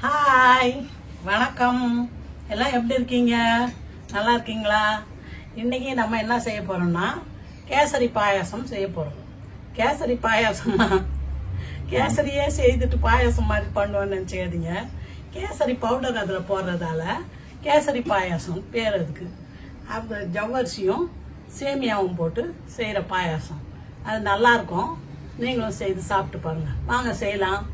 Hi, வணக்கம். எல்லாம் எப்படி இருக்கீங்க? நல்லா இருக்கீங்களா? இன்னைக்கு நம்ம என்ன செய்ய போறோம்னா கேசரி பாயாசம் செய்ய போறோம். கேசரி பாயாசம்னா கேசரியே செய்துட்டு பாயாசம் மாதிரி பண்ணுவோன்னு நினைச்சுக்காதீங்க. கேசரி பவுடர் அதில் போடுறதால கேசரி பாயாசம் பேர் அதுக்கு. அந்த ஜவ்வரிசியும் சேமியாவும் போட்டு செய்கிற பாயாசம் அது நல்லா இருக்கும். நீங்களும் செய்து சாப்பிட்டு பாருங்க. வாங்க செய்யலாம்.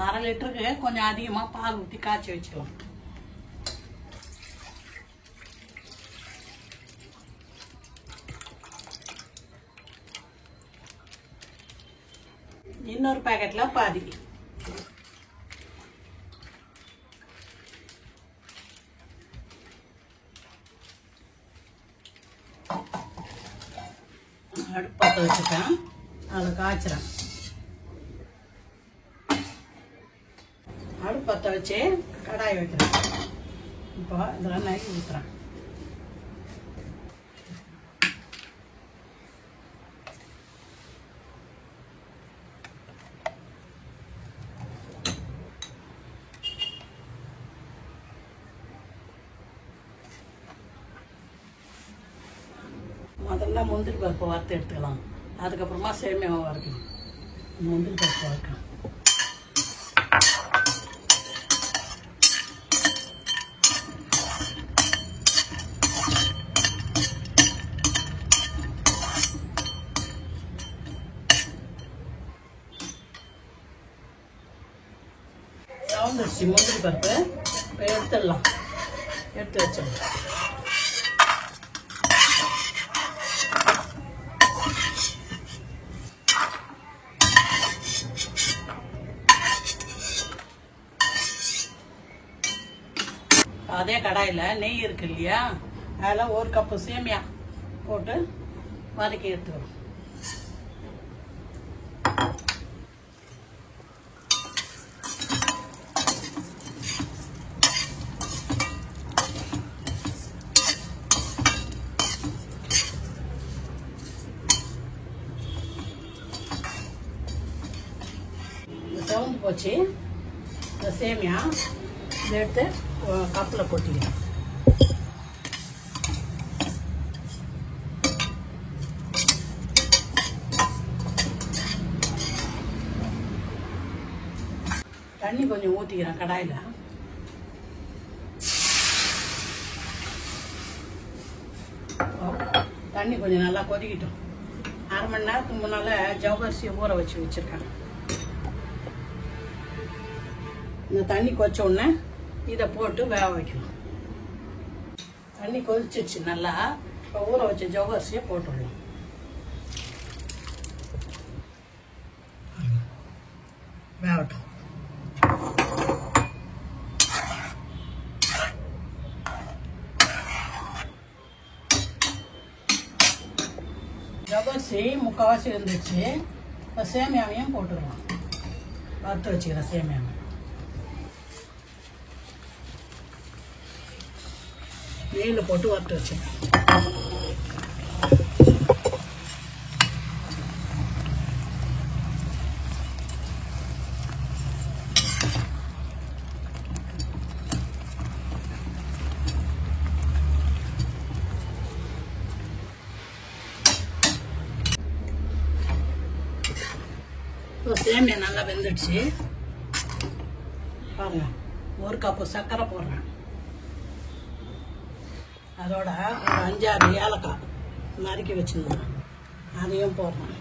1/2 லிட்டருக்கு கொஞ்சம் அதிகமாக பால் ஊற்றி காய்ச்சி வச்சுக்கலாம். இன்னொரு பேக்கெட்ல பாதி. அடுப்பு பற்ற வச்சுட்டேன், அதில் காய்ச்சிறேன். அடுப்பு பற்ற வச்சு கடாய் வைக்கிறேன். இப்போ இதில் நெய் ஊற்றுறேன். முதல்ல முந்திரி பருப்பை வறுத்து எடுத்துக்கலாம். அதுக்கப்புறமா சேமியாவை வறுக்கணும். முந்திரி பருப்பு வறுக்கணும். சவுந்துருச்சு முந்திரி பருப்பு. இப்போ எடுத்துடலாம். எடுத்து வச்சிடலாம். அதே கடாயில் நெய் இருக்கு இல்லையா, அதில் 1 கப்பு சேமியா போட்டு வதக்கி எடுத்துக்கிறோம். சவுந்து போச்சு. இந்த சேமியா இதை எடுத்து கப்பில் கொட்டிக்கிறேன். தண்ணி கொஞ்சம் ஊற்றிக்கிறேன் கடாயில். தண்ணி கொஞ்சம் நல்லா கொதிக்கிட்டோம். 1/2 மணி நேரத்துக்கு முன்னால் ஜவ்வரிசியை ஊற வச்சு வச்சுருக்கேன். இந்த தண்ணி கொதிச்ச உடனே இதை போட்டு வேக வைக்கணும். தண்ணி கொதிச்சிருச்சு நல்லா. இப்போ ஊற வச்ச ஜவ்வரிசியை போட்டுடலாம். வேகட்டும். ஜவ்வரிசி முக்கால்வாசி இருந்துச்சு. இப்போ சேமியாவையும் போட்டுடலாம். வறுத்து வச்சுக்கிறேன் சேமியாவை. நெய்யில் போட்டு வறுத்து வச்சேன். இப்போ சேமியா நல்லா வெந்துடுச்சு. பாருங்க, 1 கப்பு சர்க்கரை போடுறேன். அதோட ஒரு 5-6 ஏலக்காய் நறுக்கி வச்சுருந்தேன், அதையும் போடுறேன்.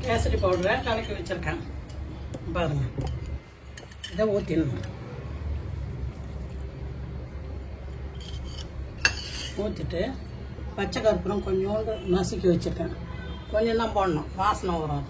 கேசரி பவுடரை கலக்கி வச்சிருக்கேன். பாருங்க, இதை ஊற்றிடணும். ஊற்றிட்டு பச்சை கற்பூரம் கொஞ்சோண்டு நசுக்கி வச்சுருக்கேன். கொஞ்சம் தான் போடணும், வாசனை வரும்.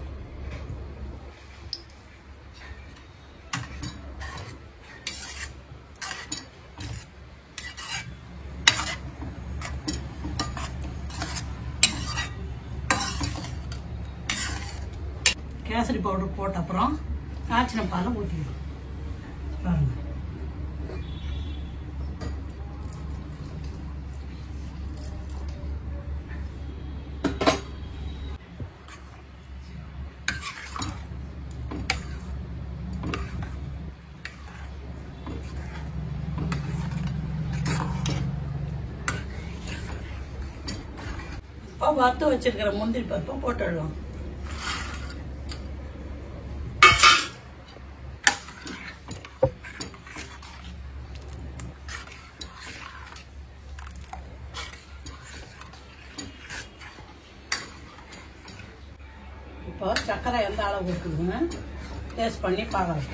கேசரி பவுடர் போட்ட அப்புறம் காய்ச்சின பாலை ஊற்றிக்கணும். பாருங்க, இப்போ வறுத்து வச்சிருக்கிற முந்திரி பருப்பை போட்டுடலாம். இப்போ சர்க்கரை எந்த அளவு இருக்குதுன்னு டேஸ்ட் பண்ணி பார்க்கலாம்.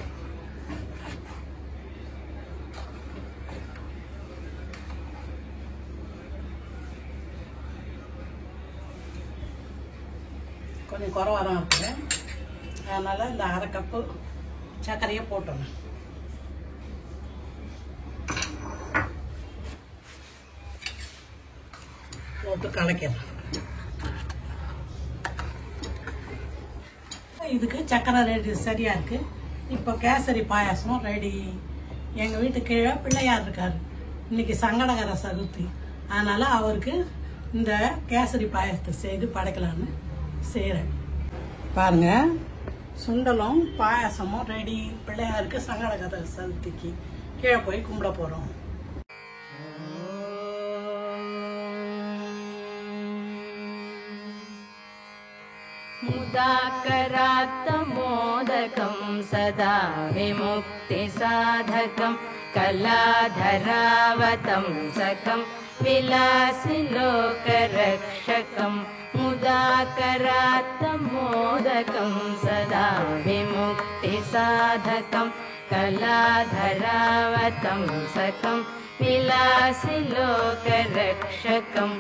கொஞ்சம் குறவாக தான் இருக்குது, அதனால் இந்த 1/2 கப்பு சர்க்கரையை போட்டுடணும். போட்டு கலக்கிடலாம். இதுக்கு சர்க்கரை ரெடி சரியா இருக்கு. இப்போ கேசரி பாயாசம் ரெடி. எங்கள் வீட்டு கீழே பிள்ளையார் இருக்காரு, இன்னைக்கு சங்கடகர சதுர்த்தி, அதனால அவருக்கு இந்த கேசரி பாயாசத்தை செய்து படைக்கலான்னு செய்கிறேன். பாருங்க, சுண்டலும் பாயாசமும் ரெடி. பிள்ளையாருக்கு சங்கடகர சதுர்த்திக்கு கீழே போய் கும்பிட போகிறோம். मुदाकरात्तमोदकं सदा विमुक्तिसाधकं कलाधरावतंसकं विलासिलोकरक्षकं मुदाकरात्तमोदकं सदा विमुक्तिसाधकं कलाधरावतंसकं विलासिलोकरक्षकं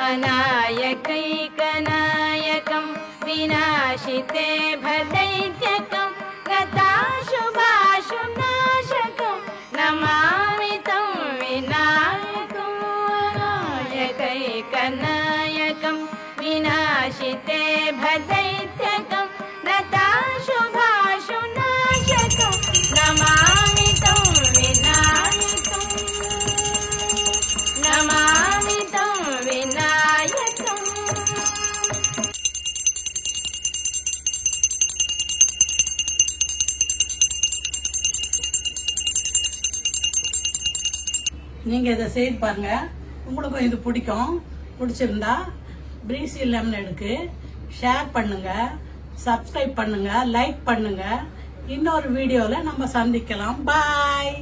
अनायकैकनायकं विनाशिते भदैत्यकं गताशुभाशुनाशकं नमामि तं विनायकं अनायकैकनायकं विनाशिते भदैत्यकं गताशुभाशुनाशकं नमामि तं विनायकं नमामि तं विनायकम्. நீங்க இதை செய்து பாருங்க, உங்களுக்கும் இது பிடிக்கும். பிடிச்சிருந்தா பிரீசி லெமனேடுக்கு ஷேர் பண்ணுங்க, சப்ஸ்கிரைப் பண்ணுங்க, லைக் பண்ணுங்க. இன்னொரு வீடியோல நம்ம சந்திக்கலாம். பாய்.